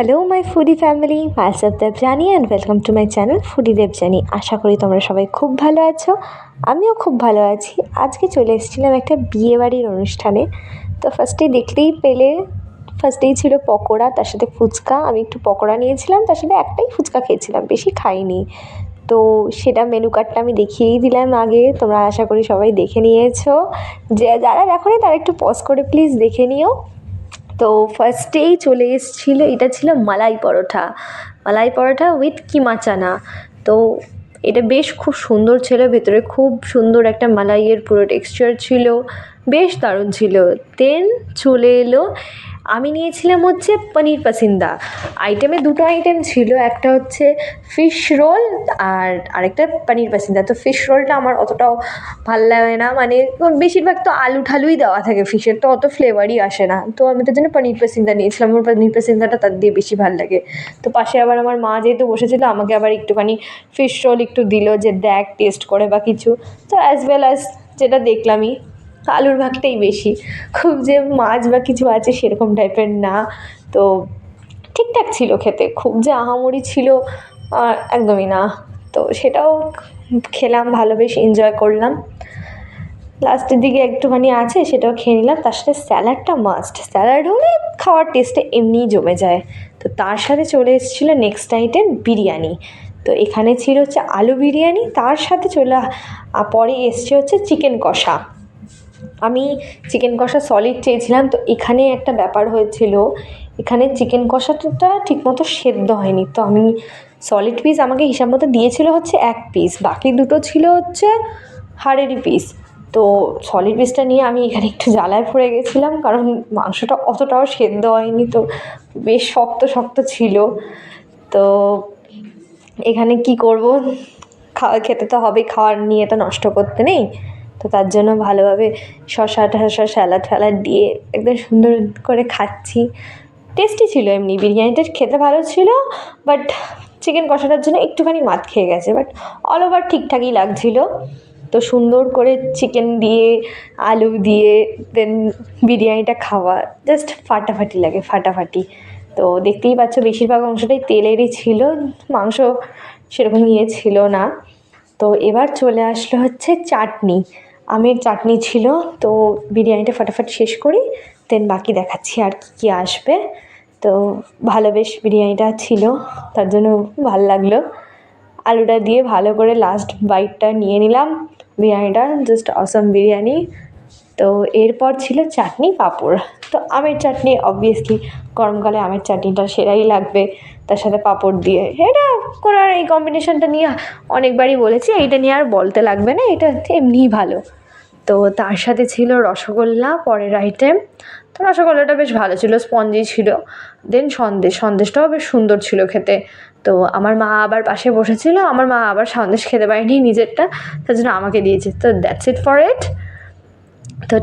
Hello my foodie family, myself Debjani and welcome to my channel foodie Debjani. আশা করি তোমরা সবাই খুব ভালো আছো, আমিও খুব ভালো আছি। আজকে চলে এসেছিলাম একটা বিয়েবাড়ির অনুষ্ঠানে। তো দেখতেই পেলে ফার্স্টেই ছিল পকোড়া, তার সাথে ফুচকা। আমি একটু পকোড়া নিয়েছিলাম, তার সাথে একটাই ফুচকা খেয়েছিলাম, বেশি খাইনি। তো সেটা মেনু কার্ডটা আমি দেখিয়েই দিলাম আগে, তোমরা আশা করি সবাই দেখে নিয়েছো। যারা দেখোনি তারা একটু পজ করে প্লিজ দেখে নিও। তো ফার্স্টেই চলে এসেছিলো, এটা ছিল মালাই পরোটা উইথ কিমা চানা। তো এটা বেশ খুব সুন্দর ছিল, ভেতরে খুব সুন্দর একটা মালাইয়ের পুরো টেক্সচার ছিল, বেশ দারুণ ছিল। দেন চলে এলো, আমি নিয়েছিলাম হচ্ছে পনির পাসিন্দা। আইটেমে দুটো আইটেম ছিল, একটা হচ্ছে ফিশ রোল আর আরেকটা পনির পাসিন্দা। তো ফিশ রোলটা আমার অতটাও ভাল লাগে না, মানে বেশিরভাগ তো আলু ঠালুই দেওয়া থাকে, ফিশের তো অত ফ্লেভারই আসে না। তো আমি তার জন্য পনির পাসিন্দা নিয়েছিলাম, আমার পনির পাসিন্দাটা তার দিয়ে বেশি ভালো লাগে। তো পাশে আবার আমার মা যেহেতু বসেছিল, আমাকে আবার একটুখানি ফিশ রোল একটু দিল যে দেখ টেস্ট করে বা কিছু। তো অ্যাজ ওয়েল অ্যাজ যেটা দেখলামই, আলুর ভাগটাই বেশি, খুব যে মাছ বা কিছু আছে সেরকম টাইপের না। তো ঠিকঠাক ছিল খেতে, খুব যে আহামরি ছিল একদমই না। তো সেটাও খেলাম, ভালো বেশ এনজয় করলাম। লাস্টের দিকে একটুখানি আছে, সেটাও খেয়ে নিলাম। তার সাথে স্যালাডটা মাস্ট, স্যালাড হলে খাওয়ার টেস্টে এমনিই জমে যায়। তো তার সাথে চলে এসেছিলো নেক্সট আইটেম বিরিয়ানি। তো এখানে ছিল হচ্ছে আলু বিরিয়ানি, তার সাথে পরে এসছে হচ্ছে চিকেন কষা। আমি চিকেন কষা সলিড চেয়েছিলাম, তো এখানে একটা ব্যাপার হয়েছিল, এখানে চিকেন কষাটা ঠিকমতো সেদ্ধ হয়নি। তো আমি সলিড পিস আমাকে হিসাব মতো দিয়েছিল হচ্ছে 1 পিস, বাকি দুটো ছিল হচ্ছে হাড়েরই পিস। তো সলিড পিসটা নিয়ে আমি এখানে একটু জ্বালায় পড়ে গেছিলাম, কারণ মাংসটা অতটাও সেদ্ধ হয়নি, তো বেশ শক্ত শক্ত ছিল। তো এখানে কি করব, খেতে তো হবেই, খাওয়ার নিয়ে তো নষ্ট করতে নেই। তো তার জন্য ভালোভাবে শসা টসা স্যালাড ফ্যালাড দিয়ে একদম সুন্দর করে খাচ্ছি। টেস্টি ছিল, এমনি বিরিয়ানিটা খেতে ভালো ছিল, বাট চিকেন কষাটার জন্য একটুখানি মাত খেয়ে গেছে, বাট অল ওভার ঠিকঠাকই লাগছিলো। তো সুন্দর করে চিকেন দিয়ে আলু দিয়ে দেন বিরিয়ানিটা খাওয়া জাস্ট ফাটাফাটি লাগে, ফাটাফাটি। তো দেখতেই পাচ্ছ বেশিরভাগ অংশটাই তেলেরই ছিল, মাংস সেরকম ছিল না। তো এবার চলে আসলো হচ্ছে চাটনি, আমের চাটনি ছিল। তো বিরিয়ানিটা ফাটাফাট শেষ করি, দেন বাকি দেখাচ্ছি আর কী আসবে। তো ভালো বেশ বিরিয়ানিটা ছিল, তার জন্য ভালো লাগলো। আলুটা দিয়ে ভালো করে লাস্ট বাইটটা নিয়ে নিলাম, বিরিয়ানিটা জাস্ট অসাম বিরিয়ানি। তো এরপর ছিল চাটনি পাঁপড়। তো আমের চাটনি অবভিয়াসলি গরমকালে আমের চাটনিটা সেরাই লাগবে, তার সাথে পাঁপড় দিয়ে। এটা করার এই কম্বিনেশনটা নিয়ে অনেকবারই বলেছি, এইটা নিয়ে আর বলতে লাগবে না, এটা এমনিই ভালো। তো তার সাথে ছিল রসগোল্লা পরের আইটেম। তো রসগোল্লাটা বেশ ভালো ছিল, স্পঞ্জি ছিল। দেন সন্দেশটাও বেশ সুন্দর ছিল খেতে। তো আমার মা আবার পাশে বসেছিল, আমার মা আবার সন্দেশ খেতে পারেনি নিজেরটা, তার জন্য আমাকে দিয়েছে। তো দ্যাটস ইট ফর ইট। তো